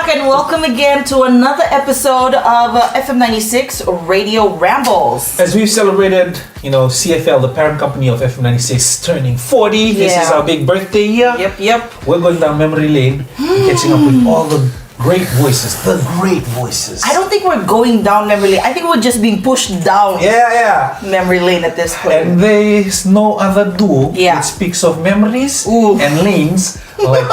back and welcome again to another episode of FM96 Radio Rambles. As we've celebrated, CFL, the parent company of FM96, turning 40. This is our big birthday year. Yep. We're going down memory lane, catching up with all the great voices. I don't think we're going down memory lane. I think we're just being pushed down memory lane at this point. And there's no other duo that speaks of memories and lanes like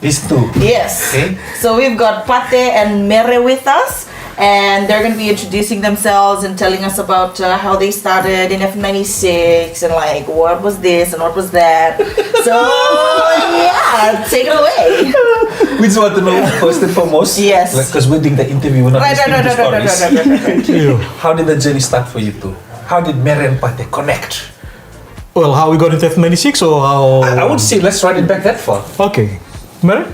these two. Yes. Okay. So we've got Pate and Mere with us, and they're going to be introducing themselves and telling us about how they started in F96 and like what was this and what was that. So yeah, take it away. We just want to know first and foremost. Yes. Because we're doing the interview, we're not listening to stories. How did the journey start for you two? How did Mere and Pate connect? Well, how we got into F96 or how? I would say let's run it back that far. Okay. Mary?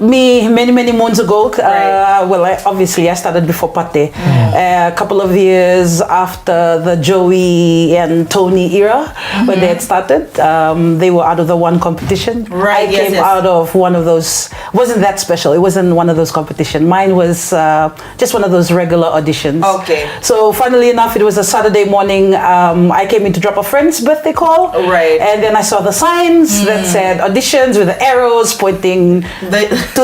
Me many moons ago. I started before Pate. A couple of years after the Joey and Tony era, when they had started, they were out of the one competition. Right. I came out of one of those. Wasn't that special? It wasn't one of those competition. Mine was just one of those regular auditions. Okay. So funnily enough, it was a Saturday morning. I came in to drop a friend's birthday call. Right. And then I saw the signs that said auditions with the arrows pointing to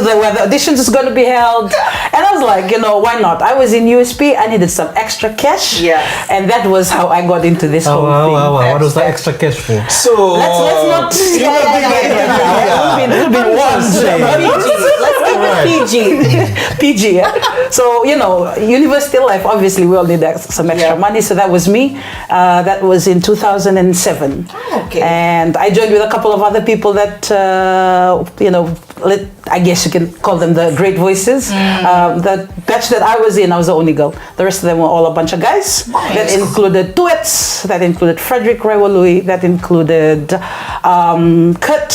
where the auditions is going to be held, and I was like, why not? I was in USP. I needed some extra cash, and that was how I got into this whole thing. What was the extra cash for? So let's not. PG. So university life. Obviously, we all need some extra money. So that was me. That was in 2007. Okay. And I joined with a couple of other people that I guess you can call them the great voices. The batch that I was in, I was the only girl. The rest of them were all a bunch of guys. Nice. That included duets, that included Frederick Rewalui, that included Kurt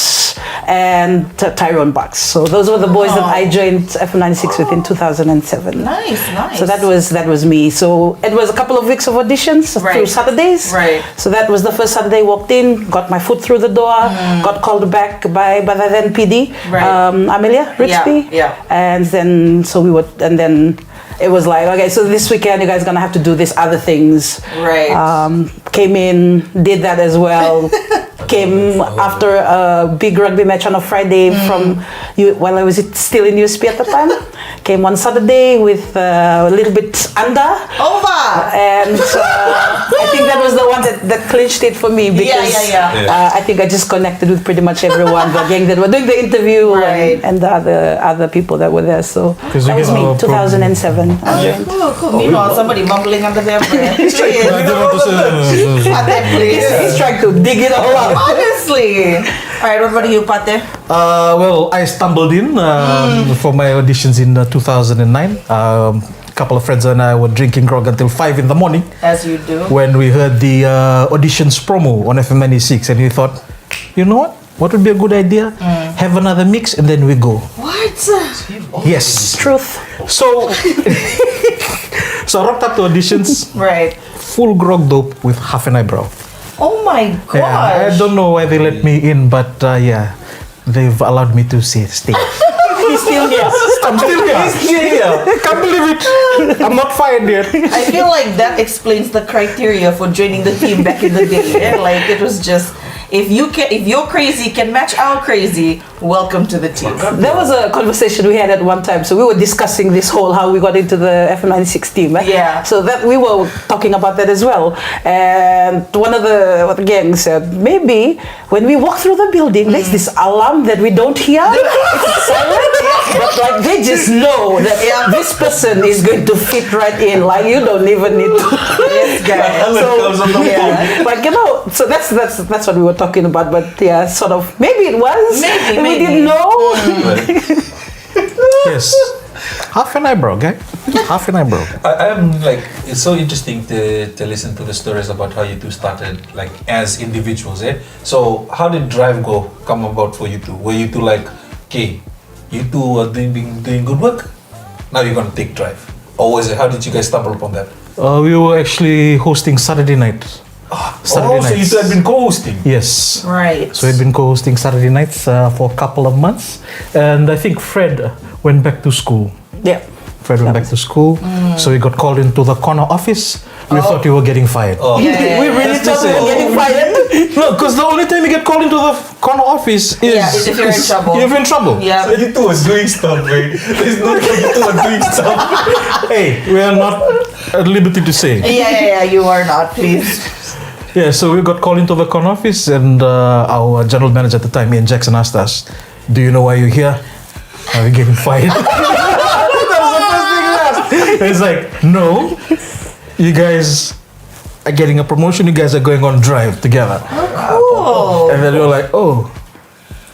and Tyrone Bucks. So those were the boys that I joined FM96 with in 2007. Nice. So that was me. So it was a couple of weeks of auditions through Saturdays. Right. So that was the first Saturday. Walked in, got my foot through the door, got called back by the then PD, Amelia Rixby. Yeah. And then it was like, okay, so this weekend you guys are gonna have to do these other things. Right. Came in, did that as well. Came after a big rugby match on a Friday while I was still in USP at the time. Came on Saturday with a little bit under. Over! And I think that was the one that clinched it for me because I think I just connected with pretty much everyone, the gang that were doing the interview and the other people that were there. So that was me, 2007. Cool. Meanwhile, somebody mumbling under their breath. He's trying to dig it all up. Honestly. Alright, what about you, Pate? I stumbled in for my auditions in 2009. A couple of friends and I were drinking grog until 5 in the morning. As you do. When we heard the auditions promo on FM96, and we thought, you know what? What would be a good idea? Have another mix and then we go. What? Yes. Truth. So I rocked up to auditions. Right. Full grog dope with half an eyebrow. Oh my gosh. Yeah, I don't know why they let me in, but they've allowed me to stay. He's still here. I'm still here. I can't believe it. I'm not fired yet. I feel like that explains the criteria for joining the team back in the day. Like it was just, if your crazy can match our crazy, welcome to the team. There was a conversation we had at one time. So we were discussing this whole how we got into the FM96 team. Yeah. So that we were talking about that as well. And one of the gang said, maybe when we walk through the building, there's this alarm that we don't hear. It's silent. But like they just know that this person is going to fit right in. Like you don't even need to. This guy. So that's what we were talking about. But sort of maybe it was. Maybe. We didn't know. Yes. Half an eyebrow, okay? Half an eyebrow. I'm like, it's so interesting to listen to the stories about how you two started, like as individuals, So how did Drive come about for you two? Were you two like, okay, you two are doing good work, now you're gonna take Drive? Or was it, how did you guys stumble upon that? We were actually hosting Saturday night Saturday So you nights. two had been co-hosting. Yes. Right. So we'd been co-hosting Saturday nights for a couple of months, and I think Fred went back to school. Yeah. Fred went back to school, so we got called into the corner office. We thought we were getting fired. Oh. Yeah. We really thought we were getting fired. No, because the only time you get called into the corner office is is if you're in trouble. If you're in trouble. Yeah. So you two was doing stuff, right? There's no way you two are doing stuff. Hey, we are not at liberty to say. Yeah, you are not, please. Yeah, so we got called into the corner office, and our general manager at the time, Ian Jackson, asked us, "Do you know why you're here? Are we getting fired?" That was the first thing he asked. It's like, no, you guys are getting a promotion. You guys are going on drive together. Cool. And then we were like, oh,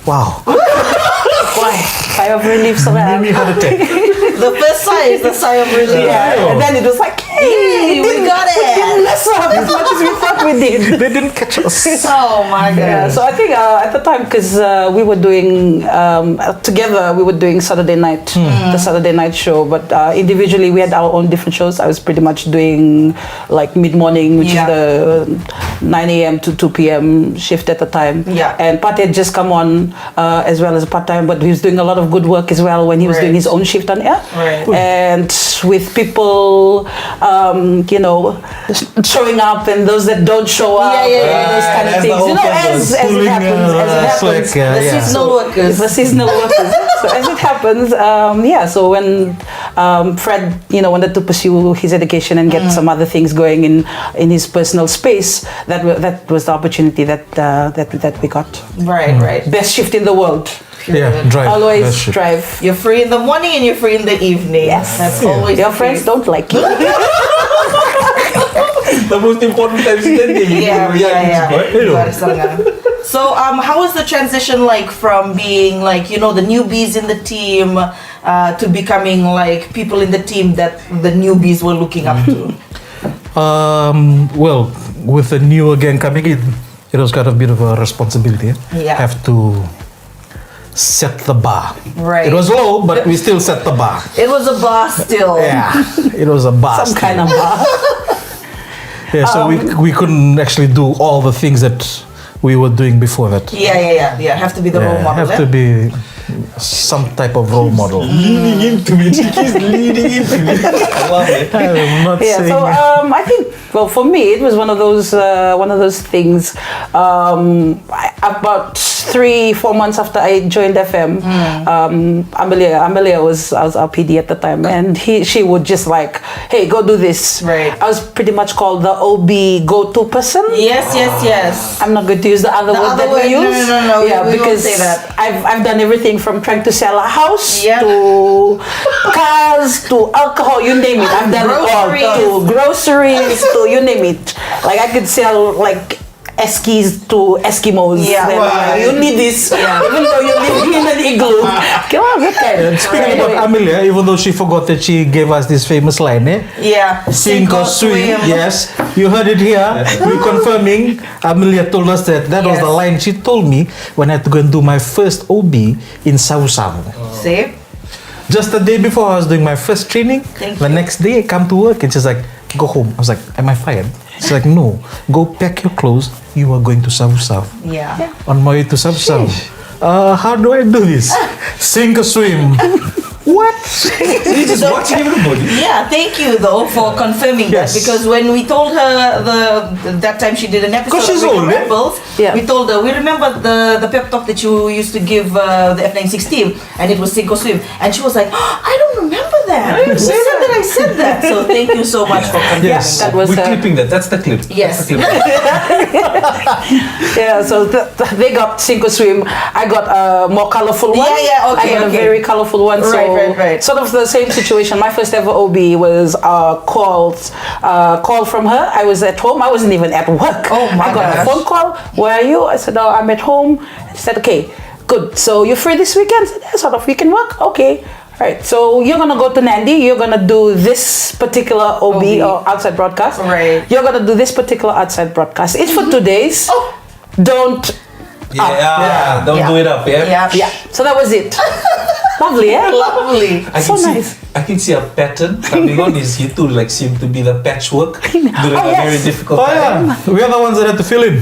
wow. Why? I have relief so bad. Maybe heart attack. The first sigh is the sigh of relief. Yeah. And then it was like, hey, we got we it. didn't mess up as much as we thought we did. They didn't catch us. Oh my Yeah, god. so I think at the time, because we were doing together, we were doing Saturday night, the Saturday night show. But individually, we had our own different shows. I was pretty much doing like mid morning, which Yeah. is the 9 a.m. to 2 p.m. shift at the time. Yeah. And Pate had just come on as well as part time, but he was doing a lot of good work as well when he was Right. doing his own shift on air. Right. And with people, showing up and those that don't show up, those kind of That's the things. whole You know, purpose. as it Pulling, happens, as it happens. slack, The seasonal workers. The seasonal workers. So as it happens, so when Fred, wanted to pursue his education and get some other things going in his personal space, that was the opportunity that we got. Right. Best shift in the world. Yeah, drive. Always That's shit. drive. You're free in the morning and you're free in the evening. Yes. That's always Your the friends case. don't like you. The most important times in the day. Yeah. So, how was the transition like from being like, the newbies in the team to becoming like people in the team that the newbies were looking up to? Well, with the new gang coming in, it was kind of a bit of a responsibility. Yeah. Have to set the bar. Right. It was low, but we still set the bar. It was a bar still. Yeah, it was a bar. Some still. kind of bar. Yeah, so we couldn't actually do all the things that we were doing before that. Yeah. Have to be the role model. have to be some type of role model. Leaning into it. He keeps leaning into it. I love it. I'm not Yeah, saying so I think, well, for me, it was one of those things. About 3-4 months after I joined FM, Amelia was our PD at the time, and she would just like, hey, go do this. Right. I was pretty much called the OB go-to person. Yes. I'm not going to use the other word that we use. No. Yeah, we won't because say that. I've done everything from trying to sell a house Yeah. to cars to alcohol, you name it. I've done it all. To groceries to you name it. Like I could sell like Eskies to Eskimos. Yeah. Then, Right. you need this, Yeah. even though you're living in an igloo. Come on, good kind. And speaking about Amelia, even though she forgot that she gave us this famous line, Yeah. sink or swim. Yes, you heard it here. We're confirming. Amelia told us that was the Yes. line she told me when I had to go and do my first OB in Savu. See? Just the day before I was doing my first training, Thank the you. next day I come to work and she's like, go home. I was like, am I fired? She's like, no, go pack your clothes. You are going to Savu. Yeah. On my way to Savu. How do I do this? Sink or swim? What? He's just watching everybody. Yeah, thank you though for confirming Yes. that, because when we told her that time she did an episode 'Cause she's with old, eh? Rambles, Yeah. we told her we remember the pep talk that you used to give the F96 team, and it was sink or swim, and she was like, oh, I don't remember that. You said that I said that. So thank you so much for confirming. Yes. That was We're clipping that. That's the clip. Yes. That's the clip. Yeah, so they got sink or swim. I got a more colorful one. Yeah, okay, I got okay. a very colorful one. So Right. sort of the same situation. My first ever OB was a call from her. I was at home. I wasn't even at work. Oh my I got a gosh. phone call. Where are you? I said, oh, I'm at home. She said, okay, good. So you're free this weekend? I said, yeah, sort of. We can work. Okay. Right, so you're gonna go to Nandi. You're gonna do this particular OB or outside broadcast. Right. You're gonna do this particular outside broadcast. It's for 2 days. Oh. Don't. Yeah, don't Yeah. do it up, yeah? Yeah. Yeah. So that was it. Lovely, yeah? Lovely. So nice. I can see a pattern coming on. Is you two like seem to be the patchwork during a very difficult Oh time. yeah, we are the ones that had to fill in.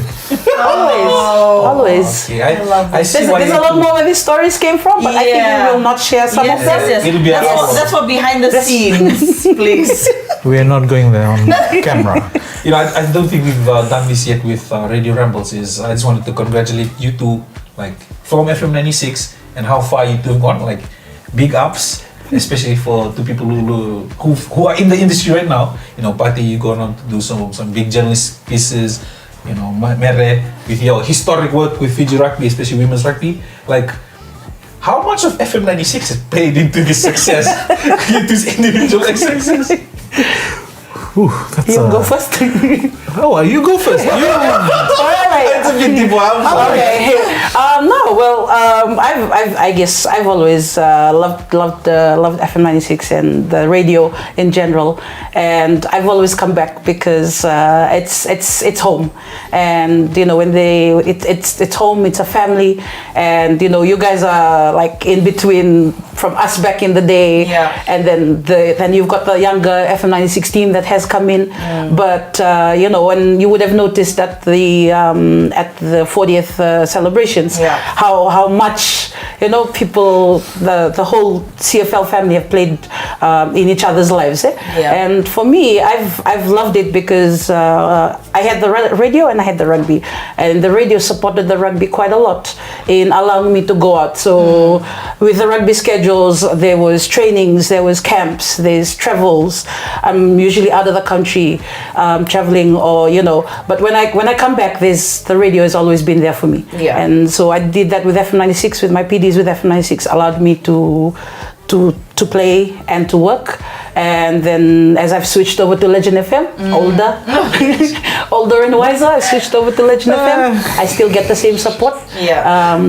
Always. Okay, love I see why There's you a lot two- more where these stories came from, but I think we will not share some of them. Yes. It'll be That's for behind the scenes, please. We are not going there on camera. You know, I don't think we've done this yet with Radio Rambles. I just wanted to congratulate you two, like from FM96 and how far you two have gone. Like, big ups, especially for two people who are in the industry right now. You know, Pate, you gone on to do some big journalist pieces. You know, Mere with your historic work with Fiji rugby, especially women's rugby. Like, how much of FM96 has played into this success, into this individual success? Ooh, that's You go first. Oh, you go first. That's a bit deep. Okay. No, well, I guess I've always loved FM96 and the radio in general, and I've always come back because it's home, and you know when it's home, it's a family, and you know you guys are like in between from us back in the day, and then you've got the younger FM96 team that has come in, but you know when you would have noticed at the 40th celebrations, how much you know people, the whole CFL family have played in each other's lives, and for me I've loved it because I had the radio and I had the rugby, and the radio supported the rugby quite a lot in allowing me to go out. So with the rugby schedules, there was trainings, there was camps, there's travels. I'm usually out of the country traveling, or you know, but when I come back, the radio has always been there for me, and so I did that with FM96, with my PDs with FM96, allowed me to play and to work. And then as I've switched over to Legend FM, older and wiser, I switched over to Legend FM. I still get the same support,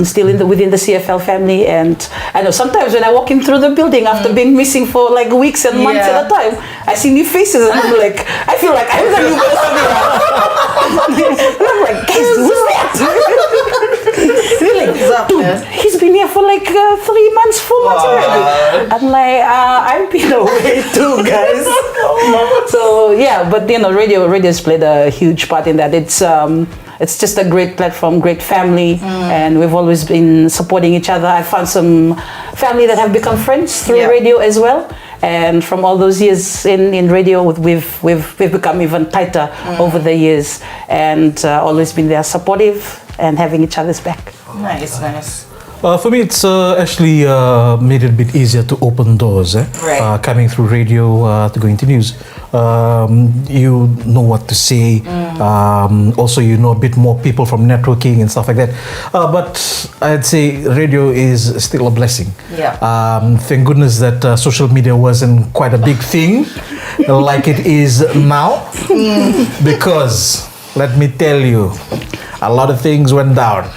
still within the CFL family. And I know sometimes when I walk in through the building after being missing for like weeks and months at a time, I see new faces and I'm like, I feel like I'm the new person here. And I'm like, guys, who's that? They're like, dude, he's been here for like 3 months, 4 months already. I'm like, I've been away too, guys. So yeah, but you know, radio's played a huge part in that. It's just a great platform, great family, and we've always been supporting each other. I found some family that have become friends through radio as well. And from all those years in radio, we've become even tighter over the years, and always been there, supportive and having each other's back. Nice. For me, it's actually made it a bit easier to open doors. Coming through radio to going to news, you know what to say. Also, you know a bit more people from networking and stuff like that. But I'd say radio is still a blessing. Thank goodness that social media wasn't quite a big thing like it is now. Because, let me tell you, a lot of things went down.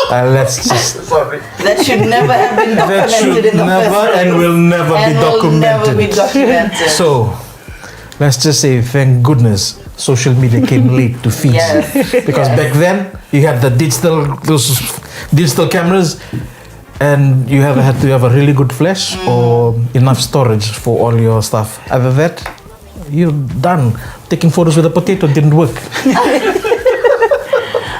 Let's just... Sorry. That should never have been documented in the first place. And will never be documented. So, let's just say, thank goodness, social media came late to Fiji. Because back then, you had those digital cameras, and you had to have a really good flash or enough storage for all your stuff. Other than that, you're done. Taking photos with a potato didn't work.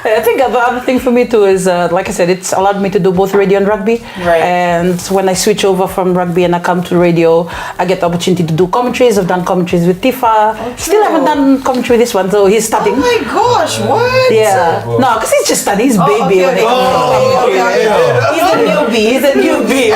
I think the other thing for me too is, like I said, it's allowed me to do both radio and rugby. And when I switch over from rugby and I come to radio, I get the opportunity to do commentaries. I've done commentaries with Tifa. Still haven't done commentary with this one, so he's starting. Oh my gosh, what? Yeah. No, because he's just starting. He's baby. Okay. He's a newbie.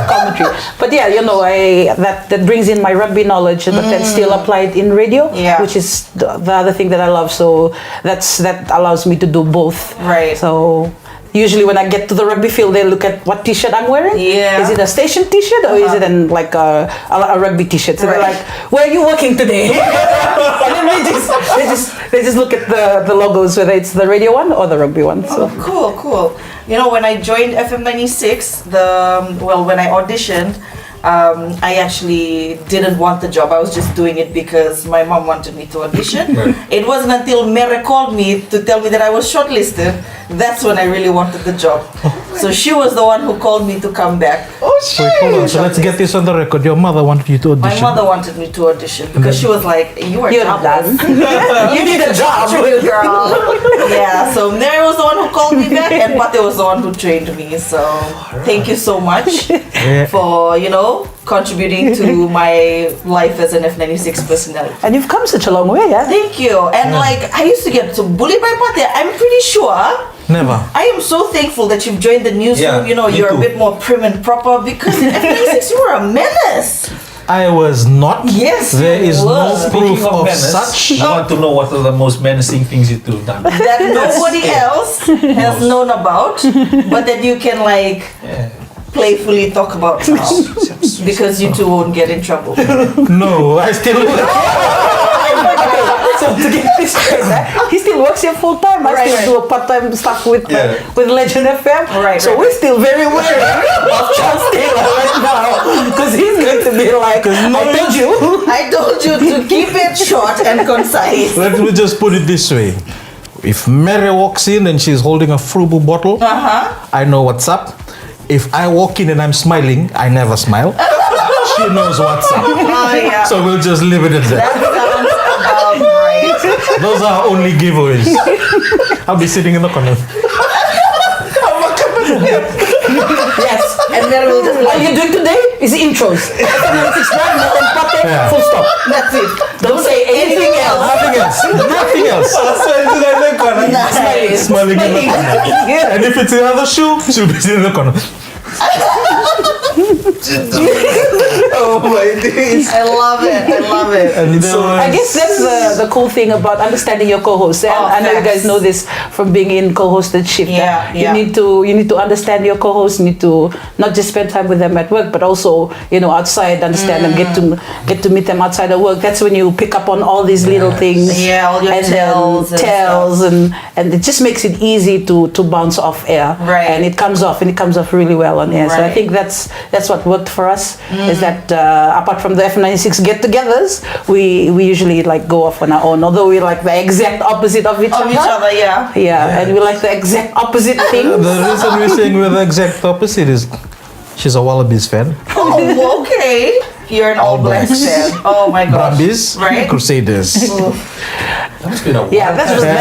Commentary. But yeah, you know, that brings in my rugby knowledge, but then still applied in radio, which is the other thing that I love. So that allows me to do both. So usually when I get to the rugby field, they look at what t-shirt I'm wearing. Is it a station t-shirt or is it a rugby t-shirt? So they're like, where are you working today? And then they just look at the logos, whether it's the radio one or the rugby one. So Cool. You know, when I joined FM96, when I auditioned, I actually didn't want the job. I was just doing it because my mom wanted me to audition. It wasn't until Mere called me to tell me that I was shortlisted, that's when I really wanted the job. So she was the one who called me to come back. Wait, hold on. So let's get this on the record. Your mother wanted you to My audition. mother wanted me to audition because she was like, "You are You're jobless. done. You need a job. Contribute, girl." Yeah. So Mary was the one who called me back, and Pate was the one who trained me. So thank you so much for contributing to my life as an F96 personality. And you've come such a long way, yeah? Thank you. And like I used to get bullied by Pate. I'm pretty sure. Never. I am so thankful that you've joined the newsroom. Yeah, me You're too. a bit more prim and proper because in F96 you were a menace. I was not. Yes, There you is were. no proof Speaking of of menace, such. I want to know what are the most menacing things you two have done. That nobody else has known about, but that you can like playfully talk about now because you two won't get in trouble. No, I still. So to get this straight, he still works here full time. I Right, still right. do a part-time stuff with with Legend FM. Right, So right, we're still very wary of Charles Taylor right now because he's going to be like, I told you. I told you to keep it short and concise. Let me just put it this way. If Mary walks in and she's holding a Frubu bottle, I know what's up. If I walk in and I'm smiling, I never smile. She knows what's up. Oh yeah. So we'll just leave it at that. That sounds about right. Those are only giveaways. I'll be sitting in the corner. Yes. And then we'll just All you're doing today is intros. Yeah. Full stop. that's it. Don't say anything else. Nothing else. Nothing else. Nice. Smiling in the corner. And if it's another shoe, she'll be sitting in the corner. Oh my days. I love it. I love it. And So, I guess that's the cool thing about understanding your co-host. And Oh, I know you guys facts. know this from being in co-hosted shift. Yeah, You yeah. need to understand your co-host. You need to not just spend time with them at work, but also outside. Understand them. Get to meet them outside of work. That's when you pick up on all these little things. Yeah, all your and tells and tells and it just makes it easy to bounce off air. Right. And it comes off really well on air. So I Right. think that's what worked for us. Is that apart from the F96 get-togethers, we usually like go off on our own. Although we're like the exact opposite of each Of other. each other, yeah. Yeah, and we like the exact opposite the things. reason we're saying we're the exact opposite is she's a Wallabies fan. Oh, okay. You're an All Blacks Blacks. fan. Oh my gosh. Brumbies, Right? Crusaders, That must be a Yeah, that was And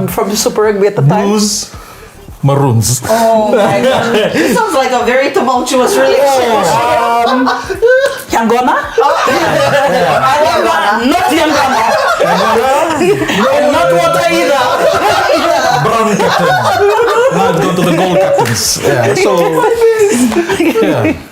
then from Super Rugby at the time. Blues, Maroons. Oh my gosh. This sounds like a very tumultuous relationship. Yangona? Not Yangona. And not water either. Brown captain. Now go to the gold captains. Yeah. So yeah.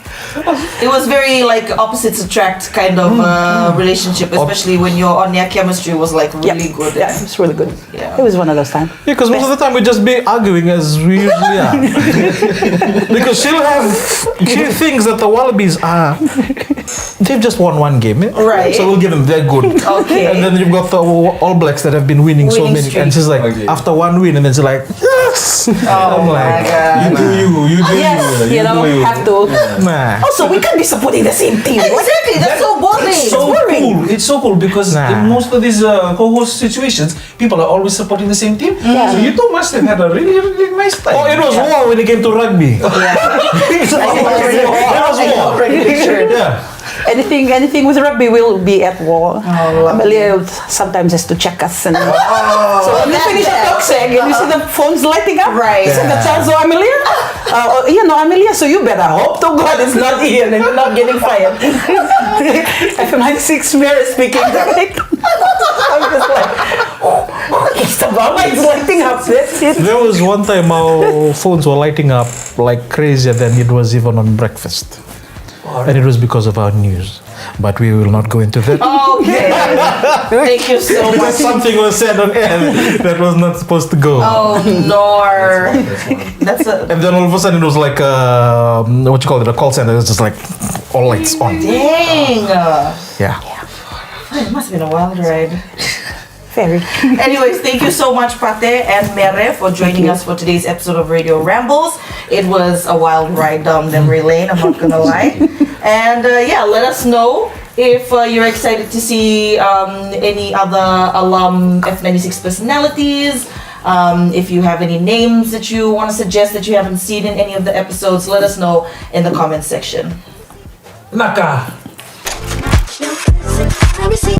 It was very like opposites attract kind of relationship, especially when your on-air chemistry was like really good. Yeah, it was really good. Yeah. It was one of those times. Yeah, because most of the time we just be arguing as we usually are. Because she thinks that the Wallabies are, they've just won one game. Right. So we'll give them, they're good. Okay. And then you've got the All Blacks that have been winning so Winning many. streak. And she's like, Okay. after one win, and then she's like, yes. Oh I'm my like, god. You do you do Yes, you do you. have to. nah. Also, we can't be supporting the same team. Exactly. That's so boring. It's so cool. It's so cool because Nah. in most of these co-host situations, people are always supporting the same team. So you two must have had a really, really nice time. Oh, it was war when it came to rugby. Yeah. It was I war. already pictured. Yeah. Anything with rugby will be at war. lovely. Amelia sometimes has to check us. And so when we finish the talk seg and you see the phones lighting up, Right. you see the chance of Amelia? Amelia, so you better hope to God it's not Ian and you're not getting fired. FM96 Mary speaking. I'm just like, it's the Baba is lighting up. That's it. There was one time our phones were lighting up like crazier than it was even on breakfast. And it was because of our news. But we will not go into that. Okay. Thank you so Because much. something was said on air that was not supposed to go. Oh no. That's a And then all of a sudden it was like, what you call it, a call center. It was just like, all lights on. dang. Yeah. It must have been a wild ride. Very. Anyways, thank you so much, Pate and Mere, for joining us for today's episode of Radio Rambles. It was a wild ride down memory lane, I'm not gonna lie. And let us know if you're excited to see any other alum F96 personalities. If you have any names that you want to suggest that you haven't seen in any of the episodes, let us know in the comment section. Naka.